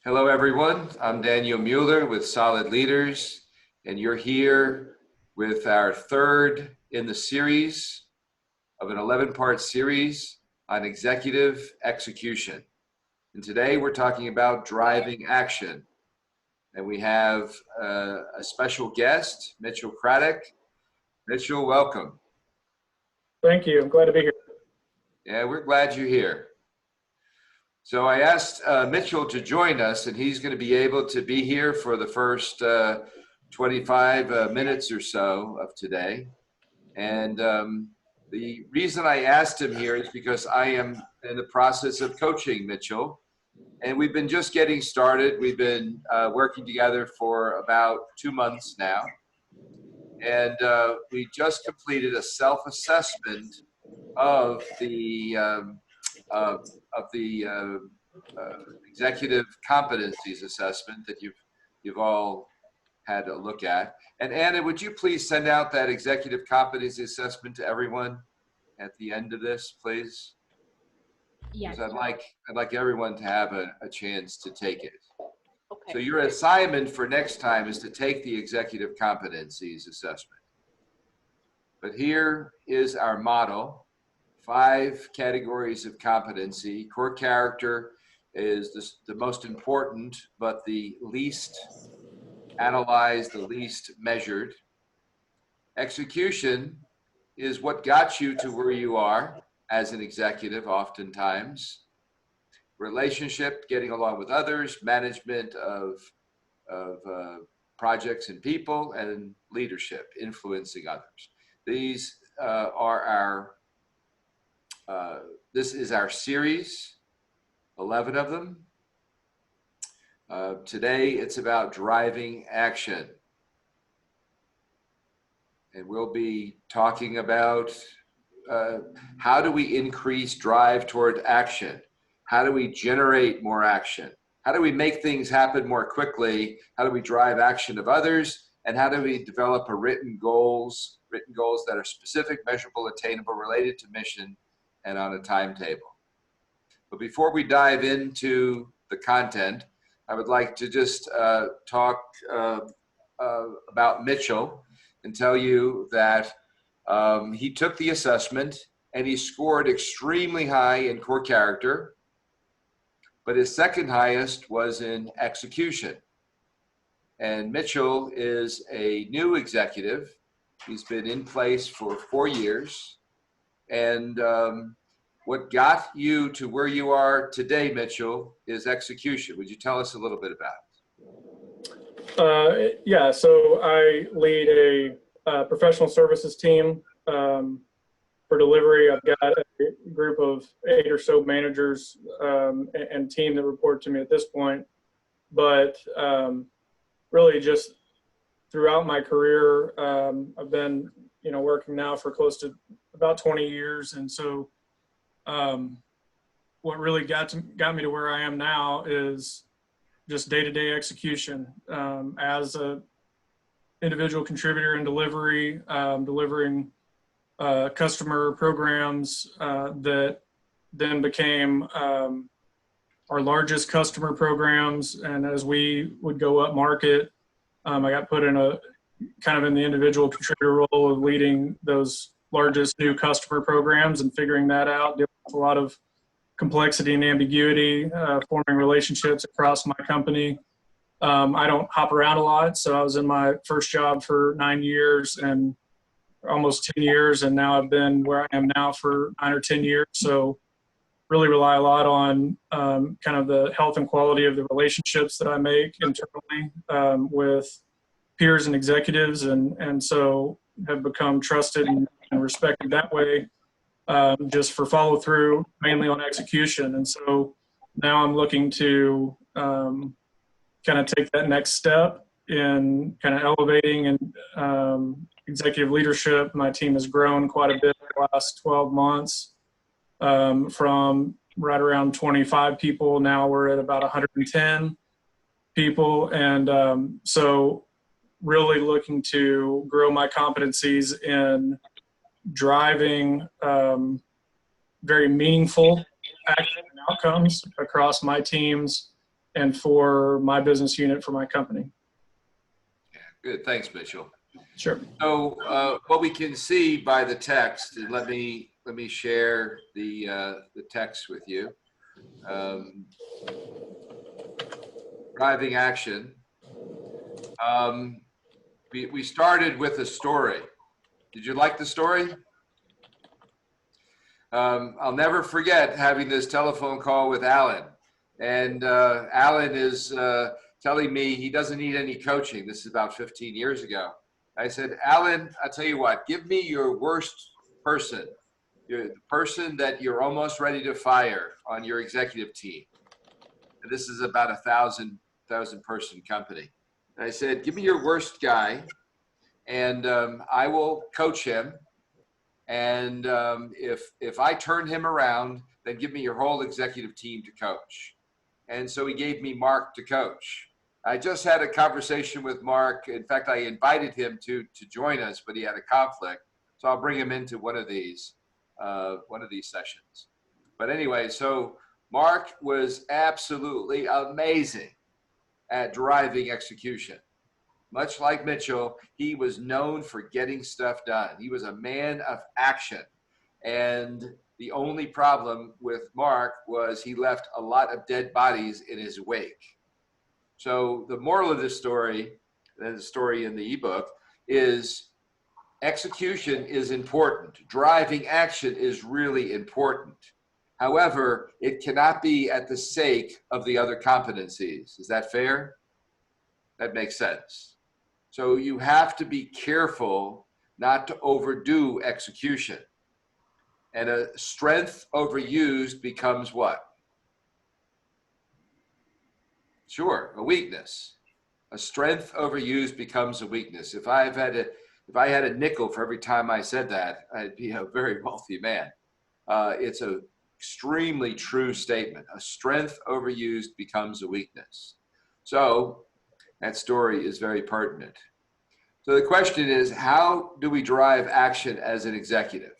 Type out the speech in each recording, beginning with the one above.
Hello, everyone. I'm Daniel Mueller with Solid Leaders, and you're here with our third in the series of an 11-part series on executive execution. And today we're talking about driving action. And we have a special guest, Mitchell Craddock. Mitchell, welcome. Thank you. I'm glad to be here. Yeah, we're glad you're here. So I asked Mitchell to join us, and he's going to be able to be here for the first 25 minutes or so of today. And the reason I asked him here is because I am in the process of coaching Mitchell, and we've been just getting started. We've been working together for about 2 months now, and we just completed a self-assessment of the executive competencies assessment that you've all had a look at. And Anna, would you please send out that executive competency assessment to everyone at the end of this, please? Yes. Because I'd like everyone to have a chance to take it. Okay. So your assignment for next time is to take the executive competencies assessment. But here is our model: 5 categories of competency. Core character is the most important, but the least analyzed, the least measured. Execution is what got you to where you are as an executive oftentimes. Relationship, getting along with others, management of projects and people, and leadership, influencing others. These are our this is our series, 11 of them. Today, it's about driving action. And we'll be talking about how do we increase drive toward action? How do we generate more action? How do we make things happen more quickly? How do we drive action of others? And how do we develop written goals that are specific, measurable, attainable, related to mission, and on a timetable? But before we dive into the content, I would like to just talk about Mitchell and tell you that he took the assessment and he scored extremely high in core character, but his second highest was in execution. And Mitchell is a new executive. He's been in place for 4 years. And what got you to where you are today, Mitchell, is execution. Would you tell us a little bit about it? Yeah, so I lead a professional services team for delivery. I've got a group of 8 or so managers and team that report to me at this point. But really just throughout my career, I've been working now for close to about 20 years. And so what really got me to where I am now is just day-to-day execution as a individual contributor in delivery, delivering customer programs that then became our largest customer programs. And as we would go up market, I got put in in the individual contributor role of leading those largest new customer programs and figuring that out, dealing with a lot of complexity and ambiguity, forming relationships across my company. I don't hop around a lot, so I was in my first job for 9 years and almost 10 years, and now I've been where I am now for 9 or 10 years. So really rely a lot on kind of the health and quality of the relationships that I make internally with peers and executives, and so have become trusted and respected that way, just for follow through, mainly on execution. And so now I'm looking to kind of take that next step in kind of elevating and executive leadership. My team has grown quite a bit in the last 12 months, from right around 25 people. Now we're at about 110 people. And so really looking to grow my competencies in driving very meaningful action and outcomes across my teams and for my business unit, for my company. Good. Thanks, Mitchell. Sure. So what we can see by the text, and let me share the text with you. Driving action. We started with a story. Did you like the story? I'll never forget having this telephone call with Alan. And Alan is telling me he doesn't need any coaching. This is about 15 years ago. I said, Alan, I'll tell you what, give me your worst person. You're the person that you're almost ready to fire on your executive team. And this is about a 1,000 person company. And I said, give me your worst guy, and I will coach him. And if I turn him around, then give me your whole executive team to coach. And so he gave me Mark to coach. I just had a conversation with Mark. In fact, I invited him to join us, but he had a conflict. So I'll bring him into one of these sessions. But anyway, so Mark was absolutely amazing at driving execution. Much like Mitchell, he was known for getting stuff done. He was a man of action. And the only problem with Mark was he left a lot of dead bodies in his wake. So the moral of this story, and the story in the ebook, is execution is important. Driving action is really important. However, it cannot be at the sake of the other competencies. Is that fair? That makes sense. So you have to be careful not to overdo execution. And a strength overused becomes what? Sure, a weakness. A strength overused becomes a weakness. If I had a nickel for every time I said that, I'd be a very wealthy man. It's an extremely true statement. A strength overused becomes a weakness. So that story is very pertinent. So the question is, how do we drive action as an executive?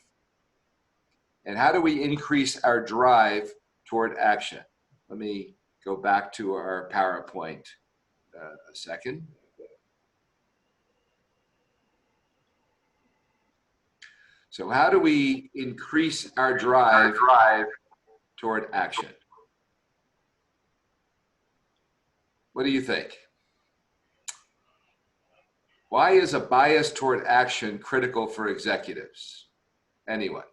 And how do we increase our drive toward action? Let me go back to our PowerPoint a second. So how do we increase our drive toward action? What do you think? Why is a bias toward action critical for executives? Anyone?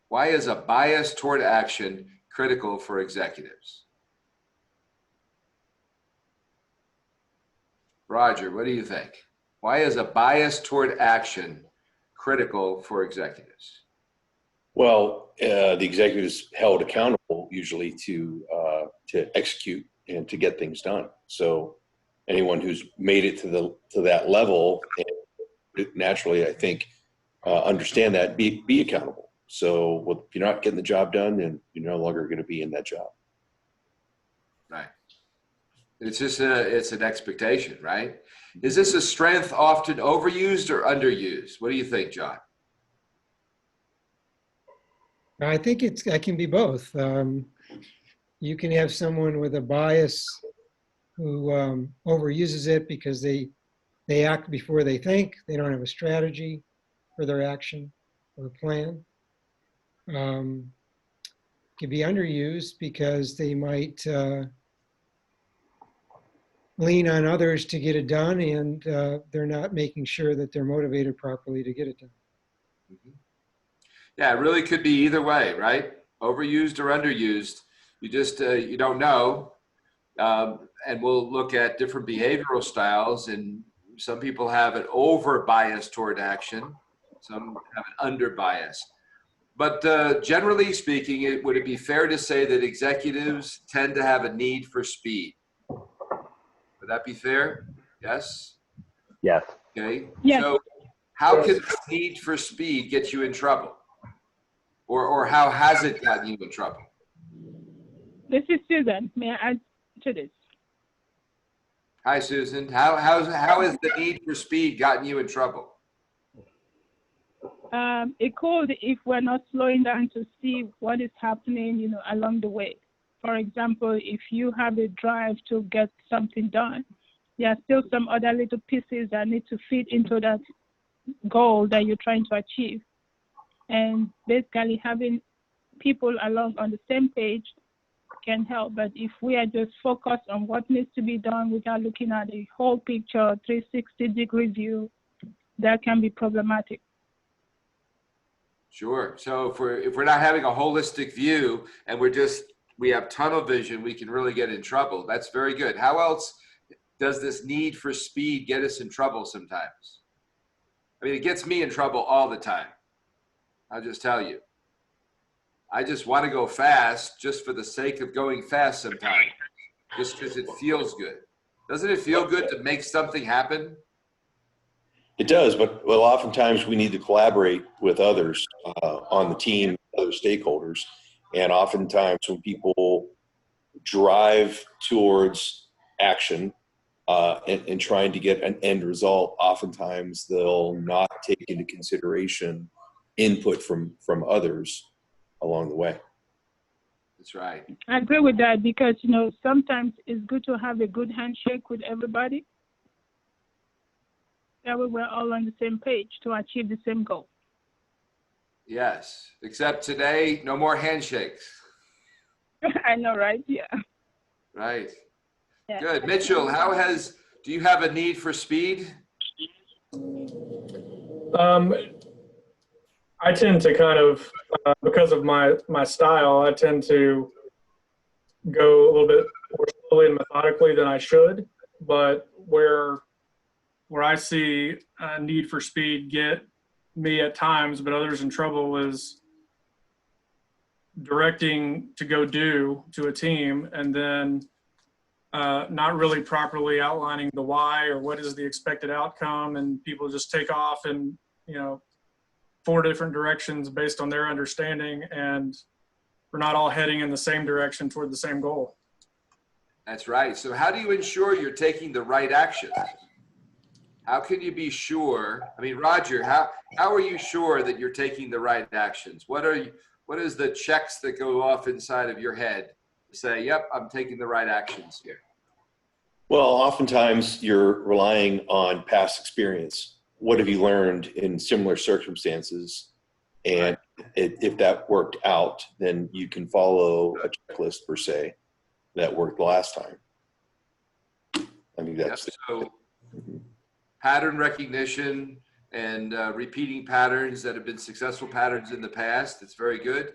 Why is a bias toward action critical for executives? Roger, what do you think? Why is a bias toward action critical for executives? Well, the executive is held accountable usually to execute and to get things done. So anyone who's made it to that level, naturally, I think, understand that, be accountable. So if you're not getting the job done, then you're no longer going to be in that job. Right. It's just it's an expectation, right? Is this a strength often overused or underused? What do you think, John? I think it can be both. You can have someone with a bias who overuses it because they act before they think. They don't have a strategy for their action or plan. Can be underused because they might lean on others to get it done, and they're not making sure that they're motivated properly to get it done. Mm-hmm. Yeah, it really could be either way, right? Overused or underused. You just, you don't know. And we'll look at different behavioral styles, and some people have an over bias toward action. Some have an under bias. But generally speaking, would it be fair to say that executives tend to have a need for speed? Would that be fair? Yes? Yes. Okay. Yes. So how can the need for speed get you in trouble? Or how has it gotten you in trouble? This is Susan. May I add to this? Hi, Susan. How has the need for speed gotten you in trouble? It could if we're not slowing down to see what is happening, along the way. for example, if you have a drive to get something done, there are still some other little pieces that need to fit into that goal that you're trying to achieve. And basically having people along on the same page can help. But if we are just focused on what needs to be done without looking at the whole picture, 360-degree view, that can be problematic. Sure. So if we're not having a holistic view and we have tunnel vision, we can really get in trouble. That's very good. How else does this need for speed get us in trouble sometimes? I mean, it gets me in trouble all the time. I'll just tell you. I just want to go fast just for the sake of going fast sometimes, just because it feels good. Doesn't it feel good to make something happen? It does, but well, oftentimes we need to collaborate with others on the team, other stakeholders. And oftentimes when people drive towards action and trying to get an end result, oftentimes they'll not take into consideration input from others along the way. That's right. I agree with that because, you know, sometimes it's good to have a good handshake with everybody. That way we're all on the same page to achieve the same goal. Yes, except today, no more handshakes. I know, right? Yeah. Right. Yeah. Good. Mitchell, do you have a need for speed? I tend to kind of, because of my style, I tend to go a little bit more slowly and methodically than I should. But where I see a need for speed get me at times, but others in trouble, is directing to go do to a team and then not really properly outlining the why or what is the expected outcome, and people just take off in, you know, 4 different directions based on their understanding, and we're not all heading in the same direction toward the same goal. That's right. So how do you ensure you're taking the right action? How can you be sure? I mean, Roger, how are you sure that you're taking the right actions? What is the checks that go off inside of your head to say, yep, I'm taking the right actions here? Well, oftentimes you're relying on past experience. What have you learned in similar circumstances? And if that worked out, then you can follow a checklist per se that worked the last time. I think that's so pattern recognition and repeating patterns that have been successful patterns in the past. It's very good.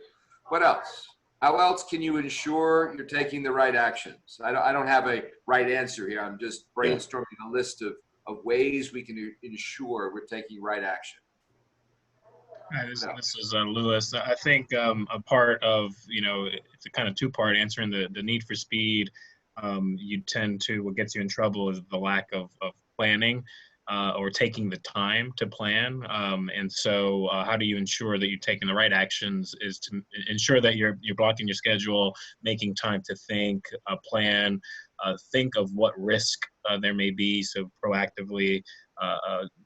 What else? How else can you ensure you're taking the right actions? I don't have a right answer here. I'm just brainstorming a list of ways we can ensure we're taking right action. Hi, this is Lewis. I think a part of, you know, it's a kind of 2-part answering the need for speed. You tend to, what gets you in trouble is the lack of planning or taking the time to plan. And so how do you ensure that you're taking the right actions is to ensure that you're blocking your schedule, making time to think, plan, think of what risk there may be. So proactively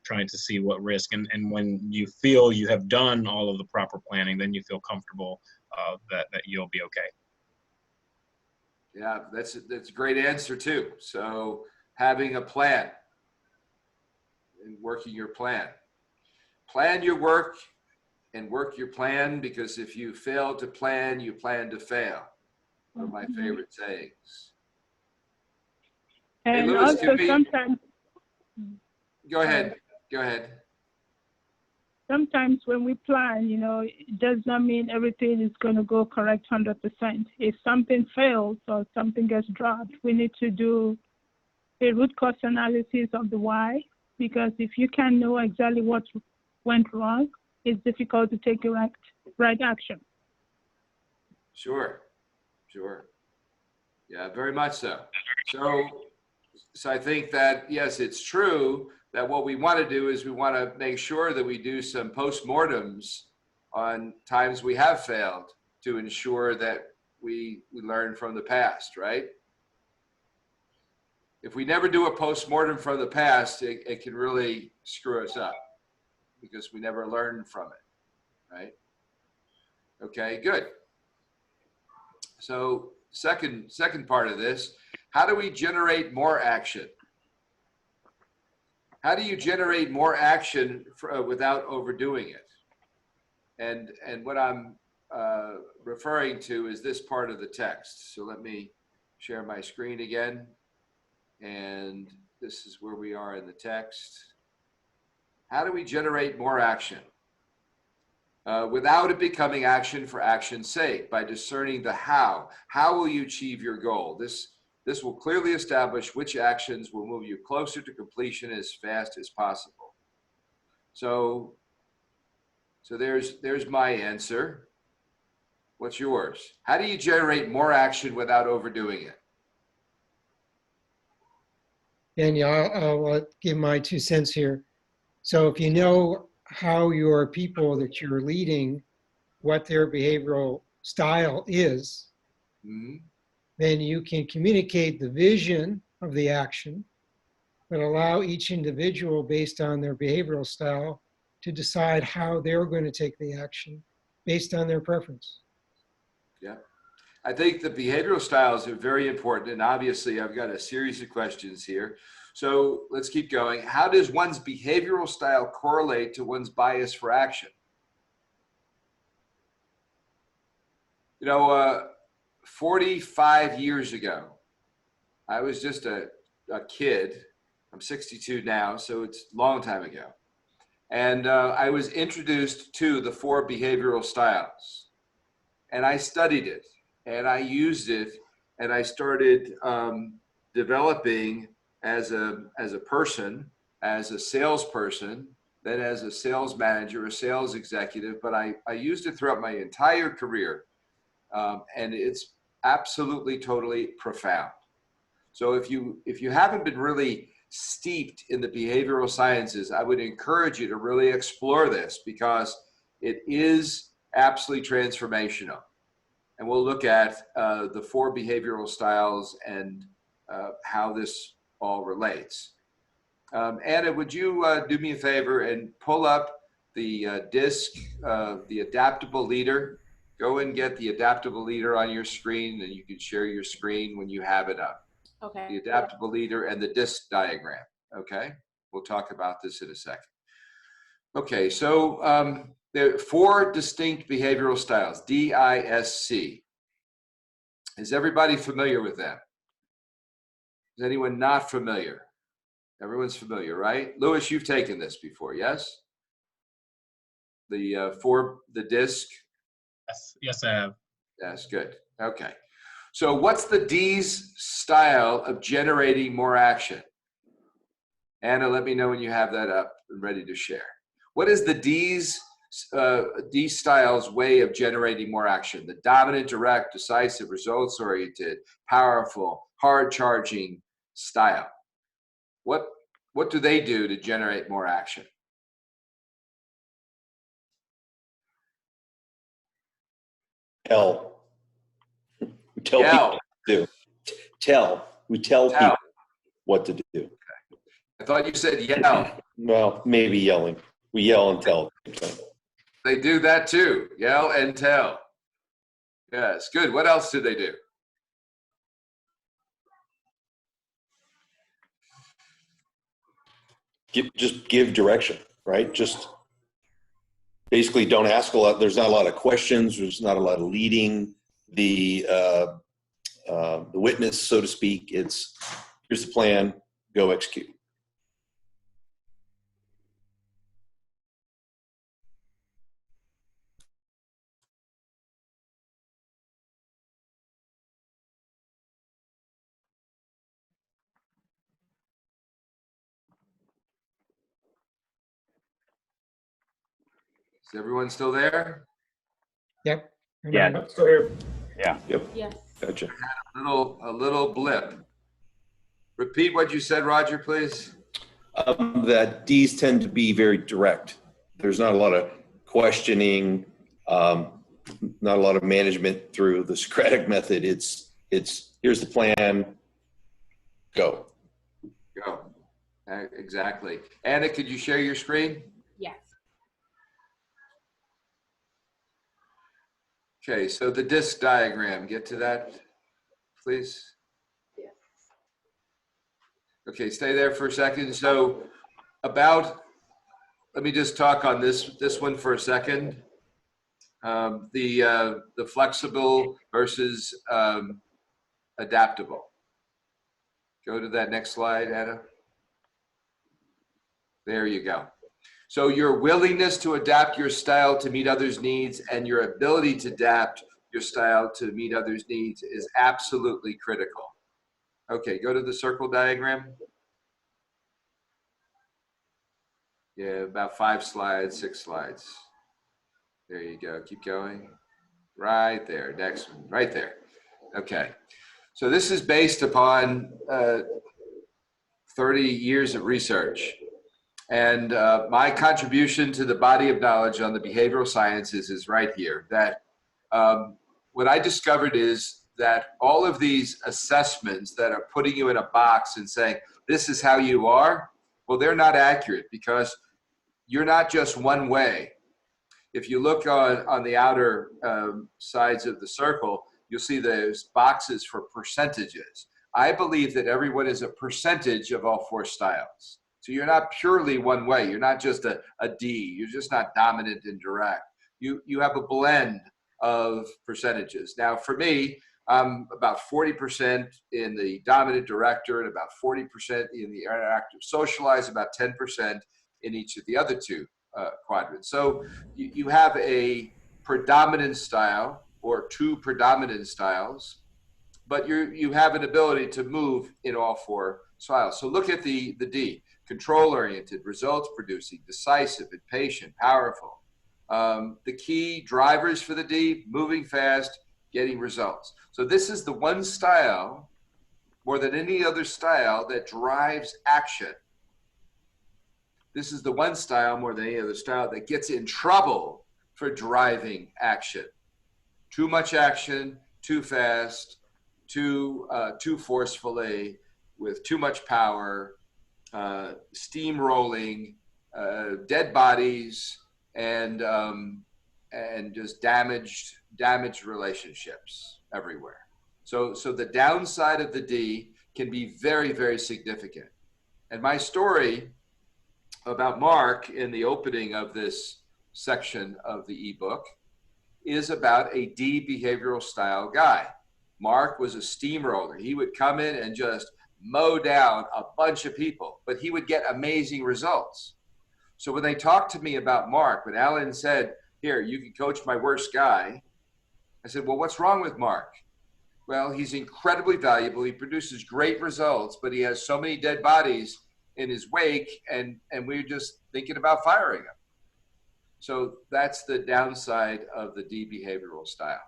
trying to see what risk, and when you feel you have done all of the proper planning, then you feel comfortable that you'll be okay. Yeah, that's a great answer too. So having a plan and working your plan. Plan your work and work your plan, because if you fail to plan, you plan to fail. One of my favorite sayings. And hey, Lewis, also sometimes. Go ahead. Go ahead. Sometimes when we plan, you know, it does not mean everything is going to go correct 100%. If something fails or something gets dropped, we need to do a root cause analysis of the why, because if you can't know exactly what went wrong, it's difficult to take the right action. Sure. Yeah, very much so. So I think that, yes, it's true that what we want to do is we want to make sure that we do some postmortems on times we have failed to ensure that we learn from the past, right? If we never do a postmortem from the past, it can really screw us up because we never learn from it, right? Okay, good. So second part of this. How do we generate more action? How do you generate more action without overdoing it? And what I'm referring to is this part of the text. So let me share my screen again. And this is where we are in the text. How do we generate more action? Without it becoming action for action's sake, by discerning the how. How will you achieve your goal? This will clearly establish which actions will move you closer to completion as fast as possible. So there's my answer. What's yours? How do you generate more action without overdoing it? And yeah, I'll give my 2 cents here. So if you know how your people that you're leading, what their behavioral style is, Mm-hmm. then you can communicate the vision of the action, but allow each individual based on their behavioral style to decide how they're going to take the action based on their preference. Yeah. I think the behavioral styles are very important. And obviously, I've got a series of questions here. So let's keep going. How does one's behavioral style correlate to one's bias for action? 45 years ago, I was just a kid. I'm 62 now, so it's a long time ago. And I was introduced to the 4 behavioral styles. And I studied it, and I used it, and I started developing as a person, as a salesperson, then as a sales manager, a sales executive, but I used it throughout my entire career. And it's absolutely, totally profound. So if you haven't been really steeped in the behavioral sciences, I would encourage you to really explore this, because it is absolutely transformational. And we'll look at the 4 behavioral styles and how this all relates. Anna, would you do me a favor and pull up the disc, the adaptable leader? Go and get the adaptable leader on your screen, and you can share your screen when you have it up. Okay. The adaptable leader and the disc diagram. Okay, we'll talk about this in a second. Okay, so there are 4 distinct behavioral styles, DISC. Is everybody familiar with them? Is anyone not familiar? Everyone's familiar, right? Louis, you've taken this before, yes? The disc? Yes, I have. That's good. Okay. So what's the D's style of generating more action? Anna, let me know when you have that up and ready to share. What is the D style's way of generating more action? The dominant, direct, decisive, results-oriented, powerful, hard-charging style. What do they do to generate more action? Tell. We tell Yell. people what to do. Tell. We tell people what to do. I thought you said yell. Well, maybe yelling. We yell and tell. They do that too. Yell and tell. Yes, good. What else do they do? Just give direction, right? Just basically don't ask a lot. There's not a lot of questions. There's not a lot of leading the witness, so to speak. It's here's the plan, go execute. Is everyone still there? Yep. Yeah. So here, Yeah. Yep. Yes. Gotcha. A little blip. Repeat what you said, Roger, please. That D's tend to be very direct. There's not a lot of questioning, not a lot of management through the Socratic method. It's here's the plan, go. Go. Exactly. Anna, could you share your screen? Yes. Okay, so the disc diagram, get to that. please? Okay, stay there for a second. So about, let me just talk on this one for a second. The flexible versus adaptable. Go to that next slide, Anna. There you go. So your willingness to adapt your style to meet others' needs and your ability to adapt your style to meet others' needs is absolutely critical. Okay, go to the circle diagram. Yeah, about 5 slides, 6 slides. There you go. Keep going. Right there. Next one. Right there. Okay. So this is based upon 30 years of research. And my contribution to the body of knowledge on the behavioral sciences is right here. That what I discovered is that all of these assessments that are putting you in a box and saying, this is how you are, well, they're not accurate because you're not just one way. If you look on the outer sides of the circle, you'll see there's boxes for percentages. I believe that everyone is a percentage of all 4 styles. So you're not purely one way. You're not just a D. You're just not dominant and direct. You have a blend of percentages. Now, for me, I'm about 40% in the dominant director and about 40% in the interactive socialize, about 10% in each of the other 2 quadrants. So you have a predominant style or 2 predominant styles, but you have an ability to move in all 4 styles. So look at the D. Control-oriented, results-producing, decisive, impatient, powerful. The key drivers for the D, moving fast, getting results. So this is the one style, more than any other style, that drives action. This is the one style, more than any other style, that gets in trouble for driving action. Too much action, too fast, too forcefully, with too much power, steamrolling, dead bodies, and just damaged relationships everywhere. So the downside of the D can be very, very significant. And my story about Mark in the opening of this section of the ebook is about a D behavioral style guy. Mark was a steamroller. He would come in and just mow down a bunch of people, but he would get amazing results. So when they talked to me about Mark, when Alan said, here, you can coach my worst guy, I said, well, what's wrong with Mark? Well, he's incredibly valuable. He produces great results, but he has so many dead bodies in his wake, and we're just thinking about firing him. So that's the downside of the D behavioral style.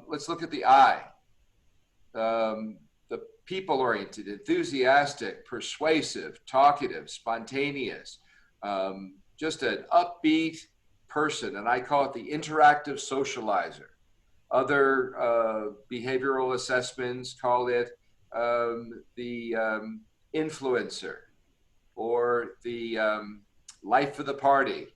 Let's look at the I. The people-oriented, enthusiastic, persuasive, talkative, spontaneous, just an upbeat person, and I call it the interactive socializer. Other behavioral assessments call it the influencer or the life of the party.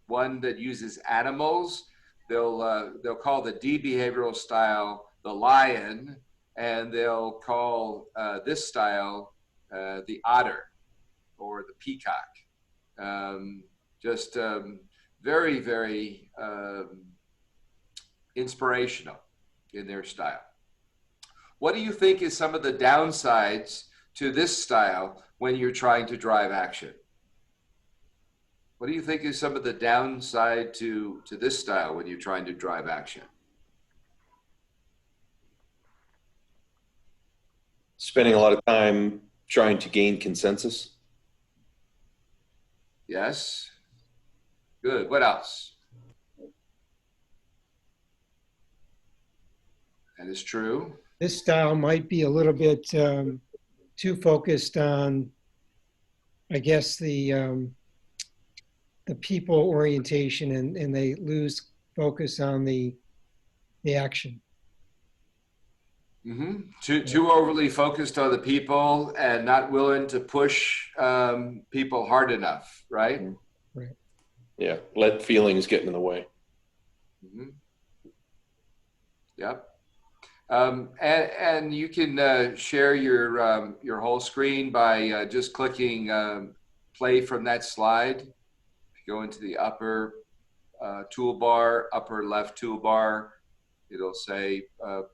One that uses animals, they'll call the D behavioral style the lion, and they'll call this style the otter or the peacock. Just very, very inspirational in their style. What do you think is some of the downsides to this style when you're trying to drive action? What do you think is some of the downside to this style when you're trying to drive action? Spending a lot of time trying to gain consensus. Yes. Good. What else? That is true. This style might be a little bit too focused on, I guess, the people orientation, and they lose focus on the action. Mm-hmm. Too overly focused on the people and not willing to push people hard enough, right? Right. Yeah, let feelings get in the way. Mm-hmm. Yep. And you can share your whole screen by just clicking play from that slide. If you go into the upper toolbar, upper left toolbar, it'll say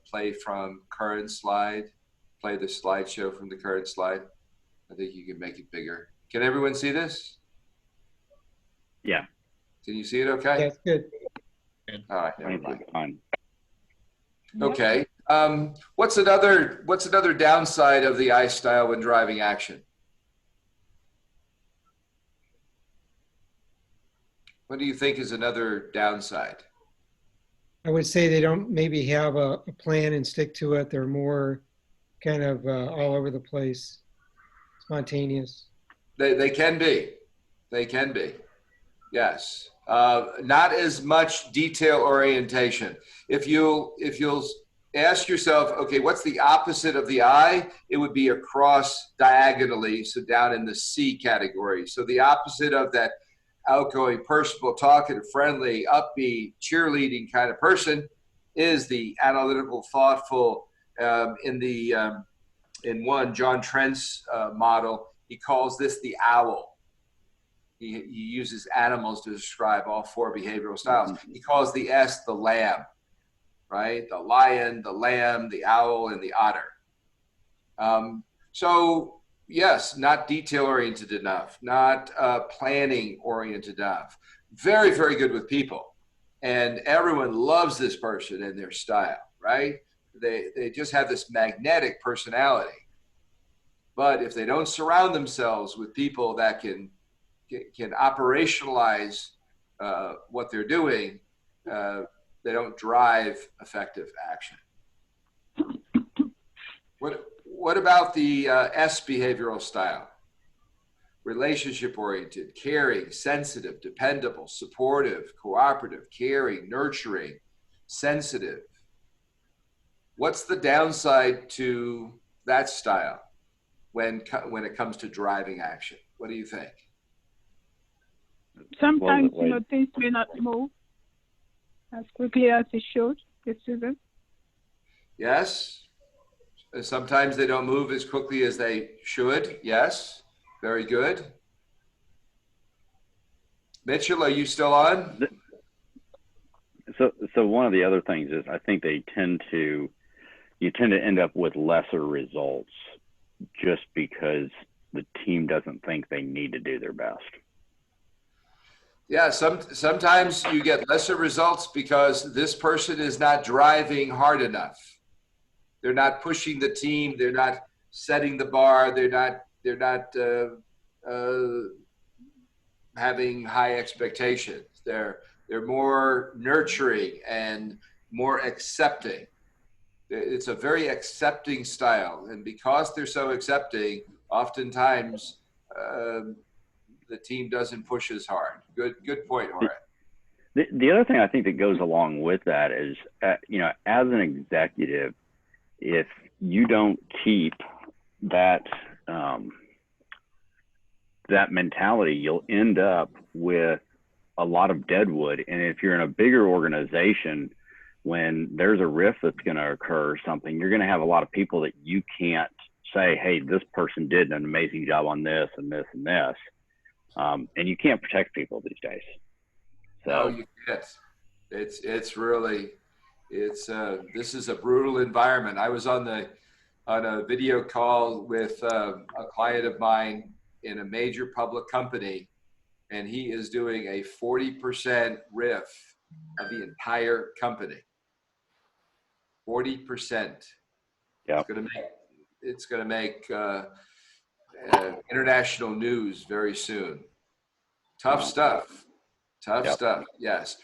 play from current slide. Play the slideshow from the current slide. I think you can make it bigger. Can everyone see this? Yeah. Can you see it okay? That's good. All right, never mind. Fine. Okay. What's another downside of the I style when driving action? What do you think is another downside? I would say they don't maybe have a plan and stick to it. They're more kind of all over the place, spontaneous. They can be. They can be. Yes. Not as much detail orientation. If you'll ask yourself, okay, what's the opposite of the I? It would be across diagonally, so down in the C category. So the opposite of that outgoing, personable, talkative, friendly, upbeat, cheerleading kind of person is the analytical, thoughtful. In one John Trent's model, he calls this the owl. He uses animals to describe all four behavioral styles. He calls the S the lamb, right? The lion, the lamb, the owl, and the otter. So yes, not detail oriented enough, not planning oriented enough. Very, very good with people. And everyone loves this person and their style, right? They just have this magnetic personality. But if they don't surround themselves with people that can operationalize what they're doing, they don't drive effective action. What about the S behavioral style? Relationship oriented, caring, sensitive, dependable, supportive, cooperative, caring, nurturing, sensitive. What's the downside to that style when it comes to driving action? What do you think? Sometimes, things may not move as quickly as it should this season. Yes. Sometimes they don't move as quickly as they should. Yes. Very good. Mitchell, are you still on? So one of the other things is I think you tend to end up with lesser results just because the team doesn't think they need to do their best. Yeah, sometimes you get lesser results because this person is not driving hard enough. They're not pushing the team. They're not setting the bar. They're not having high expectations. They're more nurturing and more accepting. It's a very accepting style, and because they're so accepting, oftentimes the team doesn't push as hard. Good point, Jorge. The other thing I think that goes along with that is, as an executive, if you don't keep that that mentality, you'll end up with a lot of deadwood. And if you're in a bigger organization, when there's a rift that's going to occur or something, you're going to have a lot of people that you can't say, hey, this person did an amazing job on this and this and this. And you can't protect people these days. So no, you can't. It's really, this is a brutal environment. I was on a video call with a client of mine in a major public company, and he is doing a 40% RIF of the entire company. 40%. yeah, It's going to make international news very soon. Tough stuff. Tough stuff. Yes.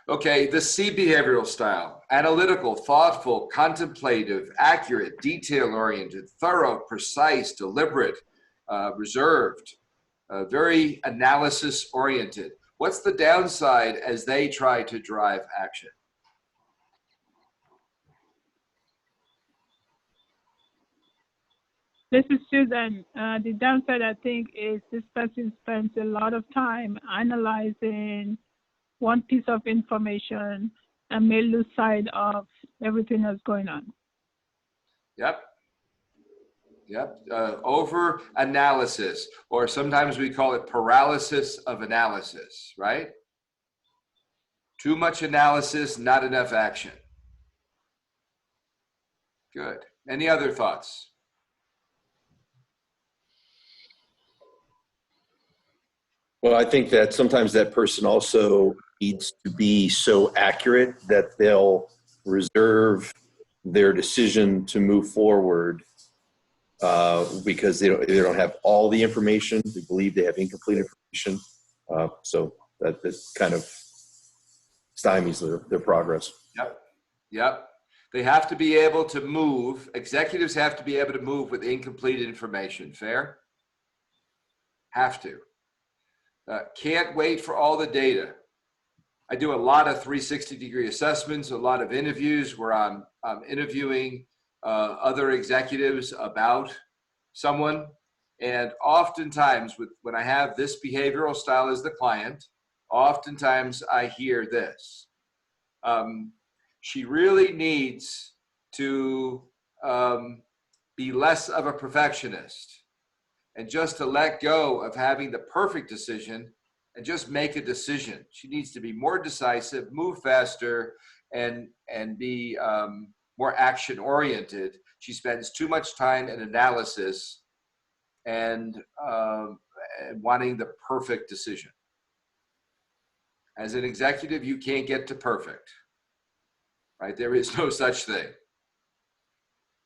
Okay. The C behavioral style: analytical, thoughtful, contemplative, accurate, detail-oriented, thorough, precise, deliberate, reserved, very analysis-oriented. What's the downside as they try to drive action? This is Susan. The downside, I think, is this person spends a lot of time analyzing one piece of information and may lose sight of everything that's going on. Yep. Yep. Over analysis, or sometimes we call it paralysis of analysis, right? Too much analysis, not enough action. Good. Any other thoughts? Well, I think that sometimes that person also needs to be so accurate that they'll reserve their decision to move forward because they don't have all the information. They believe they have incomplete information. So that kind of stymies their progress. Yep. Yep. They have to be able to move. Executives have to be able to move with incomplete information. Fair? Have to. Can't wait for all the data. I do a lot of 360-degree assessments, a lot of interviews where I'm interviewing other executives about someone. And oftentimes when I have this behavioral style as the client, oftentimes I hear this. She really needs to be less of a perfectionist and just to let go of having the perfect decision and just make a decision. She needs to be more decisive, move faster, and be more action oriented. She spends too much time in analysis and wanting the perfect decision. As an executive, you can't get to perfect, right? There is no such thing.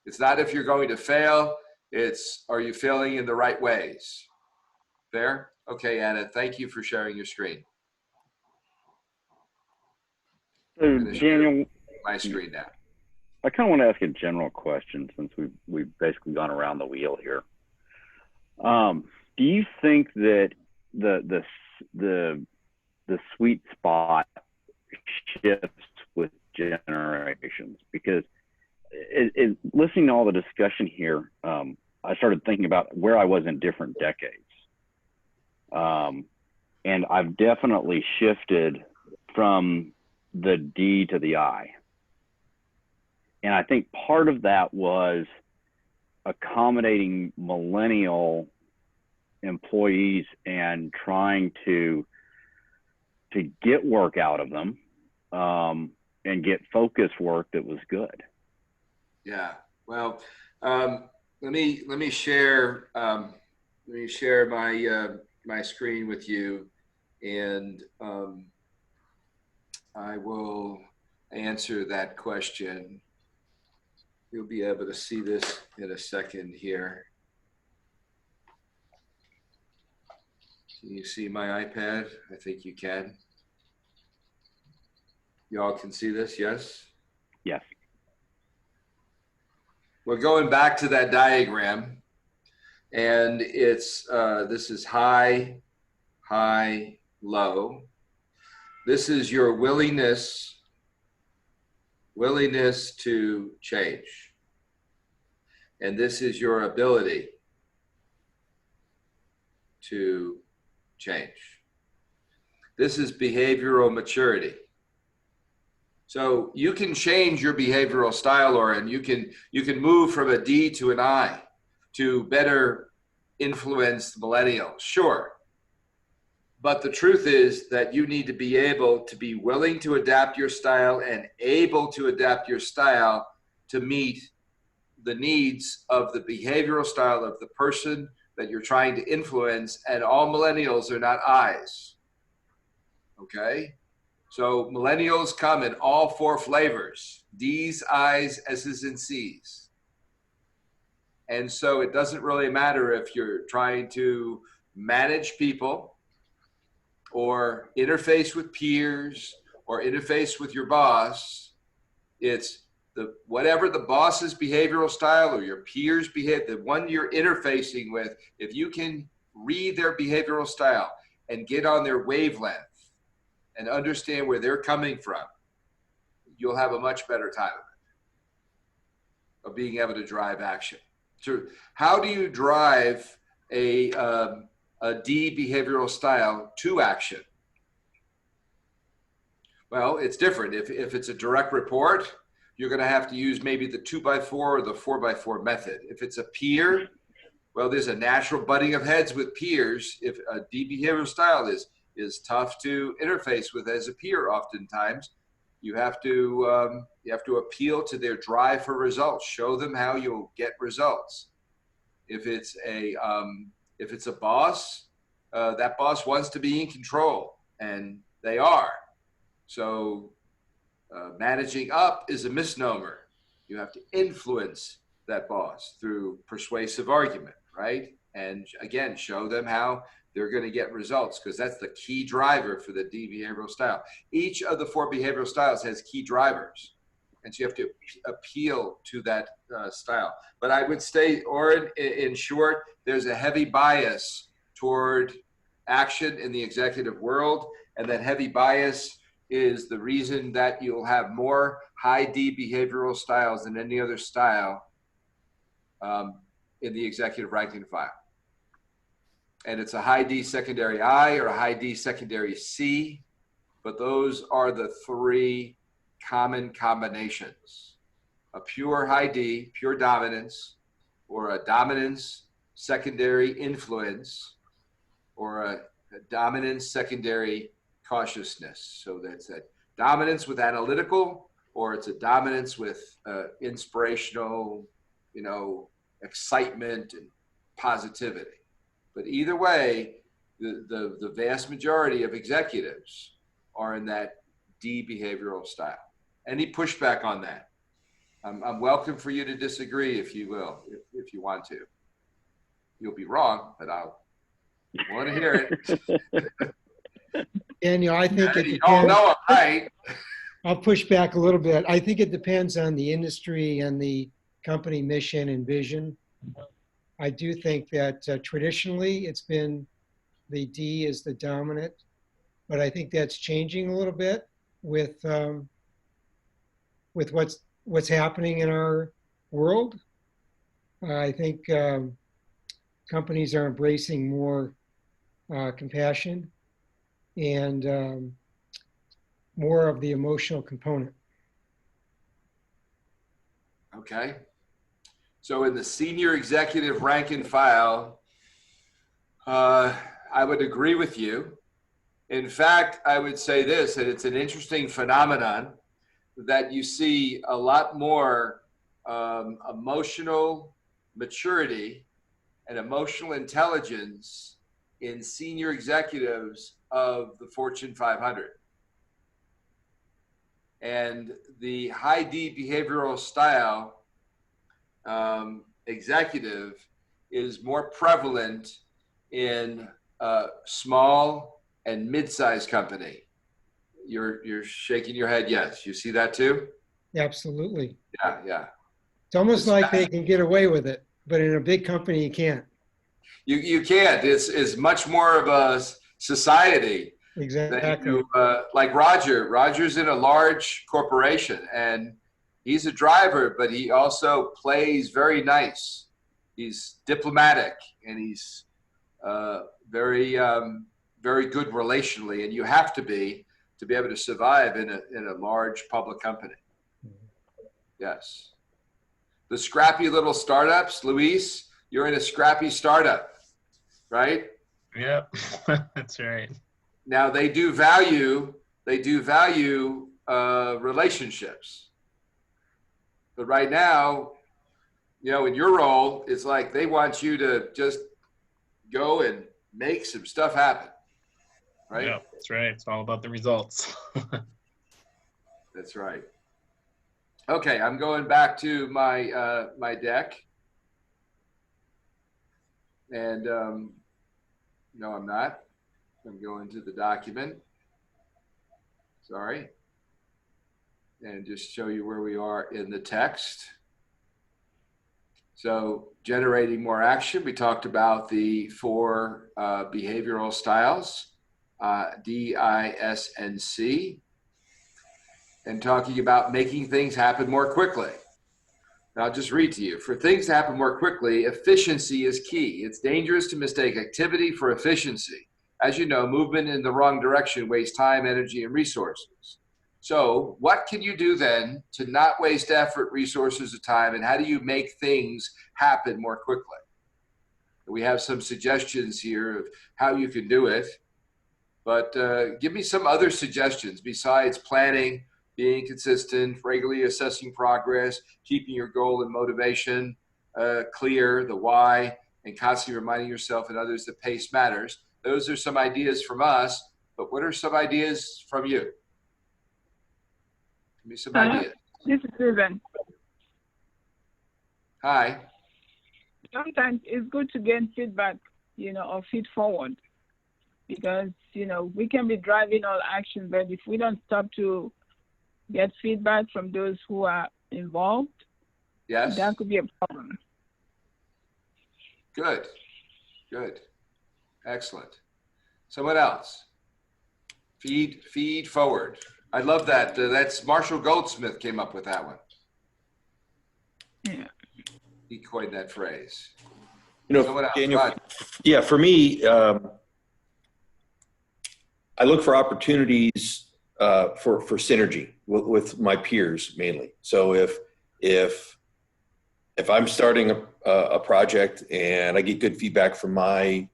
It's not if you're going to fail, it's are you failing in the right ways? Fair? Okay, Anna, thank you for sharing your screen. So, Daniel, My screen now. I kind of want to ask a general question since we've basically gone around the wheel here. Do you think that the sweet spot shifts with generations? Because listening to all the discussion here, I started thinking about where I was in different decades. And I've definitely shifted from the D to the I. And I think part of that was accommodating millennial employees and trying to get work out of them and get focus work that was good. Yeah. Well, let me share my screen with you, and I will answer that question. You'll be able to see this in a second here. Can you see my iPad? I think you can. Y'all can see this, yes? Yes. We're going back to that diagram, and it's this is high, high, low. This is your willingness to change. And this is your ability to change. This is behavioral maturity. So you can change your behavioral style, Lauren. You can move from a D to an I to better influence the millennials, sure. But the truth is that you need to be able to be willing to adapt your style and able to adapt your style to meet the needs of the behavioral style of the person that you're trying to influence. And all millennials are not I's. Okay? So millennials come in all four flavors: D's, I's, S's, and C's. And so it doesn't really matter if you're trying to manage people or interface with peers or interface with your boss. It's whatever the boss's behavioral style or your peers behave, the one you're interfacing with, if you can read their behavioral style and get on their wavelength and understand where they're coming from, you'll have a much better time of being able to drive action. So how do you drive a D behavioral style to action? Well, it's different. If it's a direct report, you're going to have to use maybe the 2x4 or the 4x4 method. If it's a peer, well, there's a natural butting of heads with peers. If a D behavioral style is tough to interface with as a peer, oftentimes you have to appeal to their drive for results. Show them how you'll get results. If it's a boss, that boss wants to be in control, and they are. So managing up is a misnomer. You have to influence that boss through persuasive argument, right? And again, show them how they're going to get results, because that's the key driver for the D behavioral style. Each of the 4 behavioral styles has key drivers, and so you have to appeal to that style. But I would say, Oren, in short, there's a heavy bias toward action in the executive world, and that heavy bias is the reason that you'll have more high D behavioral styles than any other style in the executive ranking file. And it's a high D secondary I or a high D secondary C, but those are the 3 common combinations: a pure high D, pure dominance, or a dominance secondary influence, or a dominance secondary cautiousness. So that's a dominance with analytical, or it's a dominance with inspirational, excitement and positivity. But either way, the vast majority of executives are in that D behavioral style. Any pushback on that? I'm welcome for you to disagree, if you will, if you want to. You'll be wrong, but I'll want to hear it. Daniel, I think it You all depends. know I'm right. I'll push back a little bit. I think it depends on the industry and the company mission and vision. I do think that traditionally it's been the D is the dominant, but I think that's changing a little bit with what's happening in our world. I think companies are embracing more compassion and more of the emotional component. Okay. So in the senior executive rank and file, I would agree with you. In fact, I would say this, and it's an interesting phenomenon that you see a lot more emotional maturity and emotional intelligence in senior executives of the Fortune 500. And the high D behavioral style executive is more prevalent in small and mid-sized company. You're shaking your head. Yes, you see that too? Absolutely. Yeah. It's almost like they can get away with it, but in a big company, you can't. You can't. It's much more of a society. Exactly. Like Roger. Roger's in a large corporation, and he's a driver, but he also plays very nice. He's diplomatic, and he's very good relationally, and you have to be able to survive in a large public company. Yes. The scrappy little startups, Luis, you're in a scrappy startup, right? Yep, that's right. Now they do value relationships, but right now, in your role, it's like they want you to just go and make some stuff happen, right? Yeah, that's right. It's all about the results. That's right. Okay, I'm going back to my my deck, and no, I'm not. I'm going to the document. Sorry. And just show you where we are in the text. So generating more action, we talked about the 4 behavioral styles, D, I, S, and C, and talking about making things happen more quickly. I'll just read to you. For things to happen more quickly, efficiency is key. It's dangerous to mistake activity for efficiency. As you know, movement in the wrong direction wastes time, energy, and resources. So what can you do then to not waste effort, resources, or time, and how do you make things happen more quickly? We have some suggestions here of how you can do it, but give me some other suggestions besides planning, being consistent, regularly assessing progress, keeping your goal and motivation clear, the why, and constantly reminding yourself and others that pace matters. Those are some ideas from us, but what are some ideas from you? Give me some ideas. This is Susan. Hi. Sometimes it's good to get feedback, or feed forward, because, we can be driving all action, but if we don't stop to get feedback from those who are involved, Yes. that could be a problem. Good. Good. Excellent. Someone else. Feed forward. I love that. That's Marshall Goldsmith came up with that one. Yeah. He coined that phrase. Daniel, yeah, for me, I look for opportunities for synergy with my peers mainly. So if I'm starting a project and I get good feedback from my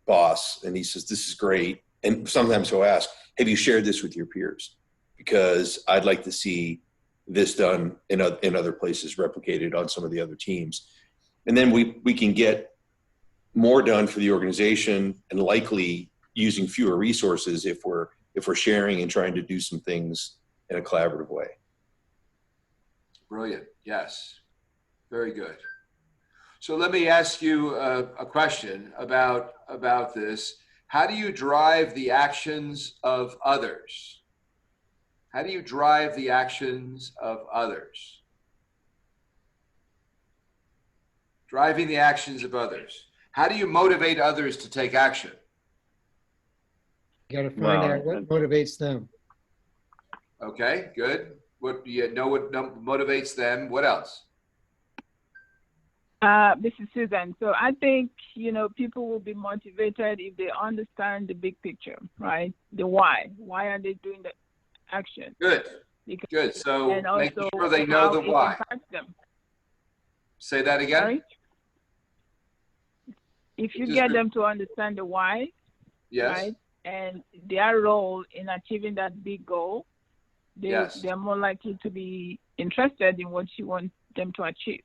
boss and he says, this is great. And sometimes he'll ask, have you shared this with your peers? Because I'd like to see this done in other places, replicated on some of the other teams. And then we can get more done for the organization and likely using fewer resources if we're sharing and trying to do some things in a collaborative way. Brilliant. Yes. Very good. So let me ask you a question about this. How do you drive the actions of others? How do you drive the actions of others? Driving the actions of others. How do you motivate others to take action? You got to find out what motivates them. Okay, good. What do you know what motivates them? What else? This is Susan. So I think, people will be motivated if they understand the big picture, right? The why. Why are they doing the action? Good. Because, good. So making sure they how know the it why. impacts them. Say that again. Sorry? If you get them to understand the why, yes, right, and their role in achieving that big goal, they're more likely to be interested in what you want them to achieve.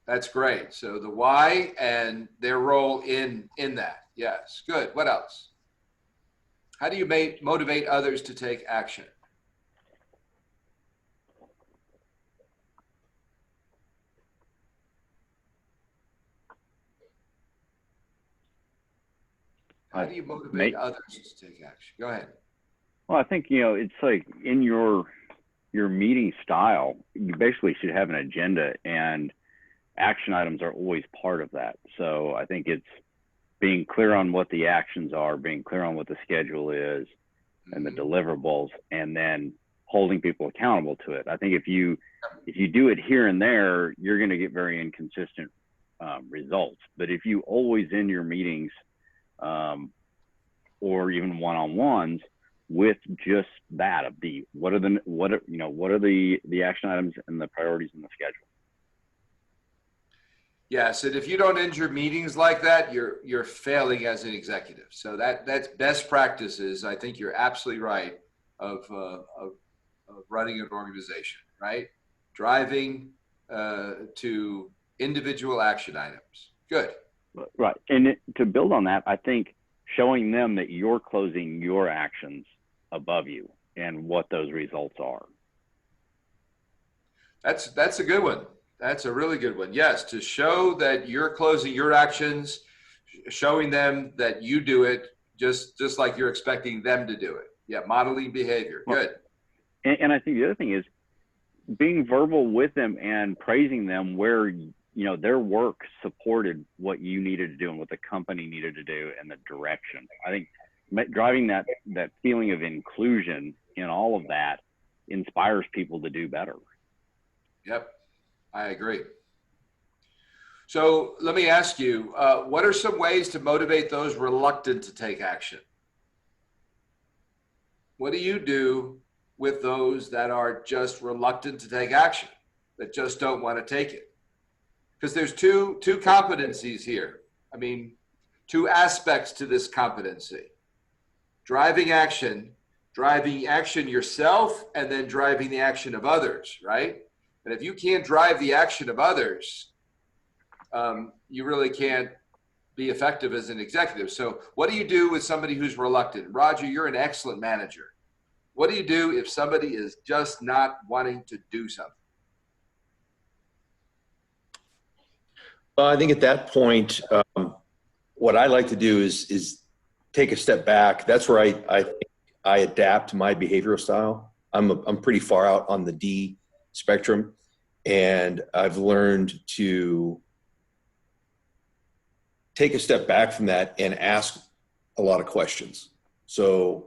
That's great. So the why and their role in that. Yes, good. What else? How do you motivate others to take action? How do you motivate others to take action? Go ahead. Well, I think, it's like in your meeting style, you basically should have an agenda, and action items are always part of that. So I think it's being clear on what the actions are, being clear on what the schedule is and the deliverables, and then holding people accountable to it. I think if you do it here and there, you're going to get very inconsistent results. But if you always in your meetings or even one-on-ones with just that of what are the action items and the priorities in the schedule. Yes, and if you don't end your meetings like that, you're failing as an executive. So that's best practices. I think you're absolutely right of running an organization, right? Driving to individual action items. Good. Right, and to build on that, I think showing them that you're closing your actions above you and what those results are. That's a good one. That's a really good one. Yes, to show that you're closing your actions, showing them that you do it just like you're expecting them to do it. Yeah, modeling behavior. Good. And I think the other thing is being verbal with them and praising them where their work supported what you needed to do and what the company needed to do and the direction. I think driving that feeling of inclusion in all of that inspires people to do better. Yep. I agree. So let me ask you, what are some ways to motivate those reluctant to take action? What do you do with those that are just reluctant to take action, that just don't want to take it. Because there's two competencies here. I mean, two aspects to this competency. Driving action yourself, and then driving the action of others, right? And if you can't drive the action of others, you really can't be effective as an executive. So what do you do with somebody who's reluctant? Roger, you're an excellent manager. What do you do if somebody is just not wanting to do something? I think at that point, what I like to do is take a step back. That's where I adapt my behavioral style. I'm pretty far out on the D spectrum, and I've learned to take a step back from that and ask a lot of questions. So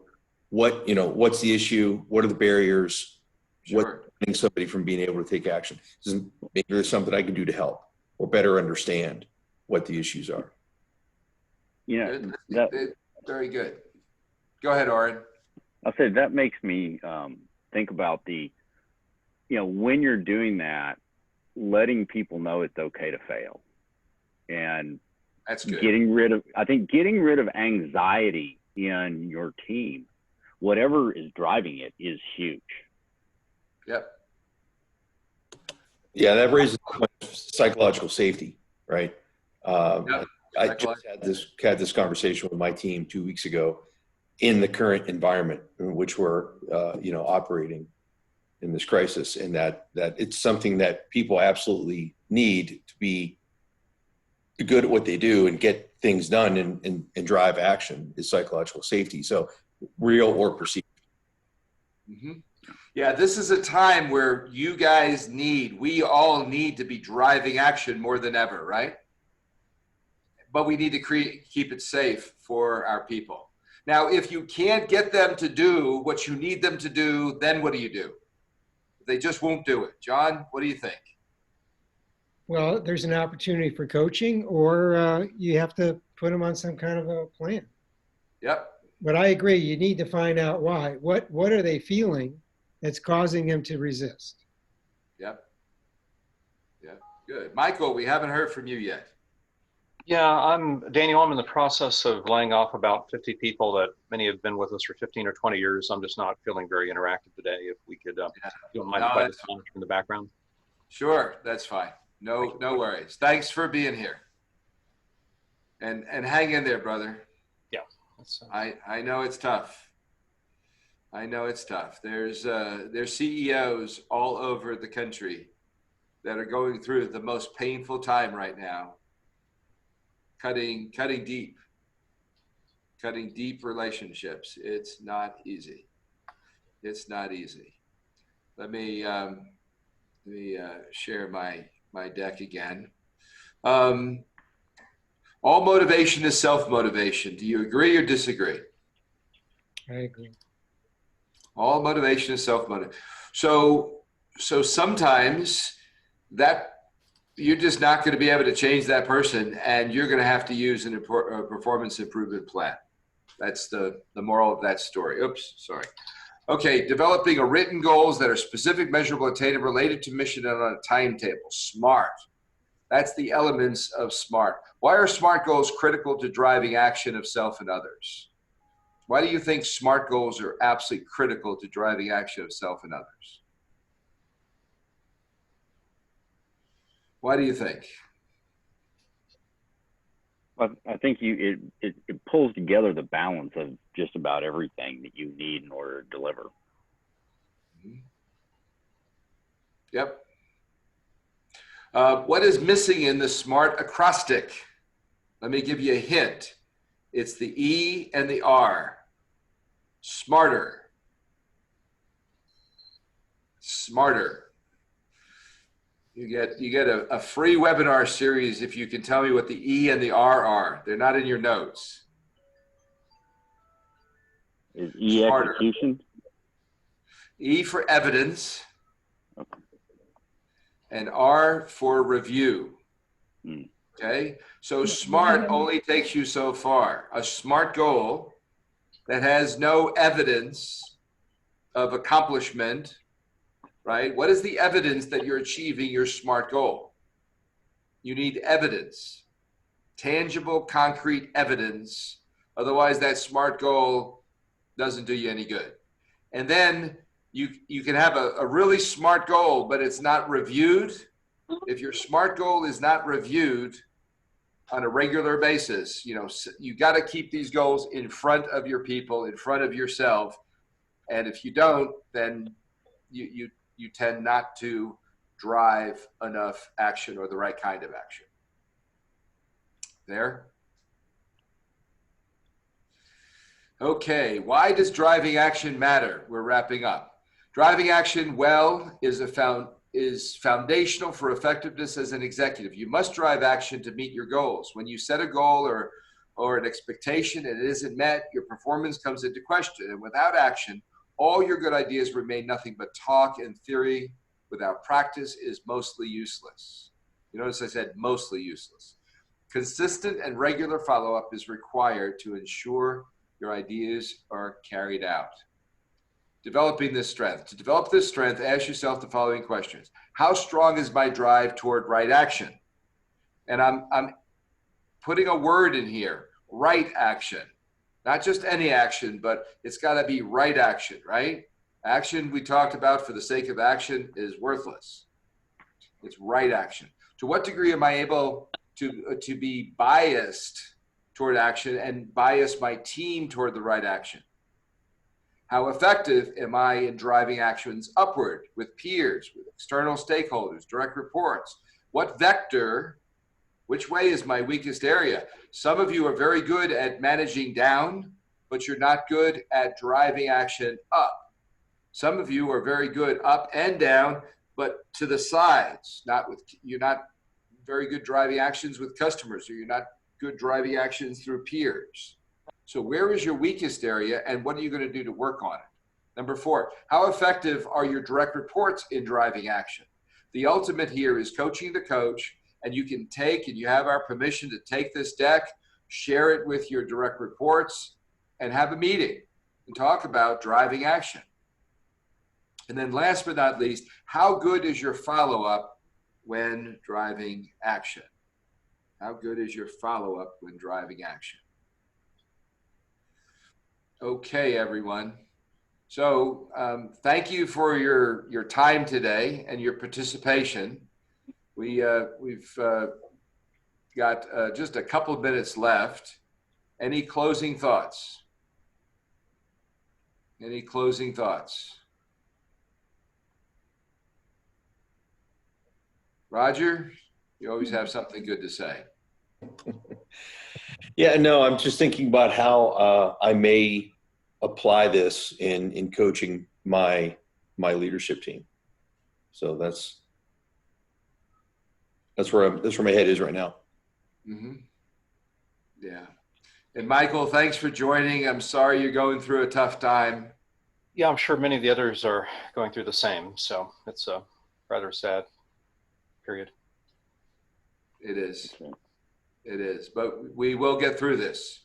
what's the issue? What are the barriers? Sure. What's preventing somebody from being able to take action? Maybe there's something I can do to help or better understand what the issues are. Very good. Go ahead, Oren. I'll say that makes me think about when you're doing that, letting people know it's okay to fail. And that's good. Getting rid of anxiety in your team, whatever is driving it, is huge. Yep. Yeah, that raises psychological safety, right? Yep. I just had this conversation with my team 2 weeks ago in the current environment in which we're operating in this crisis, and that it's something that people absolutely need to be good at what they do and get things done and drive action is psychological safety. So real or perceived. Mm-hmm. Yeah, this is a time where we all need to be driving action more than ever, right? But we need to keep it safe for our people. Now, if you can't get them to do what you need them to do, then what do you do? They just won't do it. John, what do you think? Well, there's an opportunity for coaching, or you have to put them on some kind of a plan. Yep. But I agree, you need to find out why. What are they feeling that's causing them to resist? Yep. Yeah, good. Michael, we haven't heard from you yet. Yeah, I'm Daniel. I'm in the process of laying off about 50 people that many have been with us for 15 or 20 years. I'm just not feeling very interactive today. If we could, you don't mind if I just monitor in the background? Sure, that's fine. No worries. Thanks for being here. And hang in there, brother. Yeah. I know it's tough. I know it's tough. There's CEOs all over the country that are going through the most painful time right now. Cutting deep relationships. It's not easy. It's not easy. Let me share my deck again. All motivation is self-motivation. Do you agree or disagree? I agree. All motivation is self-motivation. So sometimes that you're just not going to be able to change that person, and you're going to have to use a performance improvement plan. That's the moral of that story. Oops, sorry. Okay, developing a written goals that are specific, measurable, attainable, related to mission and on a timetable. SMART. That's the elements of SMART. Why are SMART goals critical to driving action of self and others? Why do you think SMART goals are absolutely critical to driving action of self and others? Why do you think? Well, I think it pulls together the balance of just about everything that you need in order to deliver. Yep. What is missing in the SMART acrostic? Let me give you a hint. It's the E and the R. Smarter. Smarter. You get a free webinar series if you can tell me what the E and the R are. They're not in your notes. Is E Smarter. execution? E for evidence. Okay. And R for review. Okay, so SMART only takes you so far. A SMART goal that has no evidence of accomplishment, right? What is the evidence that you're achieving your SMART goal? You need evidence, tangible, concrete evidence. Otherwise, that SMART goal doesn't do you any good. And then you can have a really smart goal, but it's not reviewed. If your SMART goal is not reviewed on a regular basis, you got to keep these goals in front of your people, in front of yourself. And if you don't, then you tend not to drive enough action or the right kind of action. There? Okay, why does driving action matter? We're wrapping up. Driving action well is foundational for effectiveness as an executive. You must drive action to meet your goals. When you set a goal or an expectation and it isn't met, your performance comes into question. And without action, all your good ideas remain nothing but talk and theory. Without practice is mostly useless. You notice I said mostly useless. Consistent and regular follow-up is required to ensure your ideas are carried out. Developing this strength. To develop this strength, ask yourself the following questions. How strong is my drive toward right action? And I'm putting a word in here, right action. Not just any action, but it's got to be right action, right? Action we talked about for the sake of action is worthless. It's right action. To what degree am I able to be biased toward action and bias my team toward the right action? How effective am I in driving actions upward with peers, with external stakeholders, direct reports? What vector, which way is my weakest area? Some of you are very good at managing down, but you're not good at driving action up. Some of you are very good up and down, but to the sides. You're not very good driving actions with customers, or you're not good driving actions through peers. So where is your weakest area, and what are you going to do to work on it? Number 4, how effective are your direct reports in driving action? The ultimate here is coaching the coach, and you can take, and you have our permission to take this deck, share it with your direct reports, and have a meeting and talk about driving action. And then last but not least, how good is your follow-up when driving action? How good is your follow-up when driving action? Okay, everyone. So thank you for your time today and your participation. We've got just a couple of minutes left. Any closing thoughts? Any closing thoughts? Roger, you always have something good to say. Yeah, no, I'm just thinking about how I may apply this in coaching my leadership team. So that's where my head is right now. Mm-hmm. Yeah. And Michael, thanks for joining. I'm sorry you're going through a tough time. Yeah, I'm sure many of the others are going through the same. So it's a rather sad period. It is. It is. But we will get through this.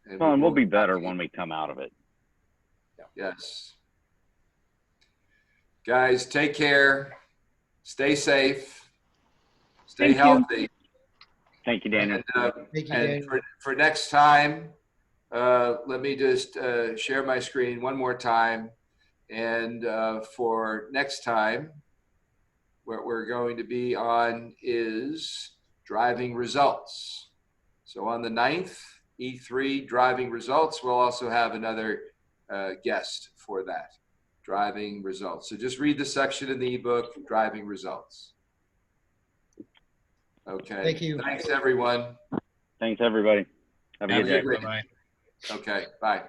And we'll be better when we come out of it. Yes. Guys, take care. Stay safe. Stay healthy. Thank you, Daniel. And for next time, let me just share my screen one more time. And for next time, what we're going to be on is driving results. So on the 9th, E3 driving results, we'll also have another guest for that, driving results. So just read the section in the ebook, driving results. Okay. Thank you. Thanks, everyone. Thanks, everybody. Have a good day. Bye-bye. Okay, bye.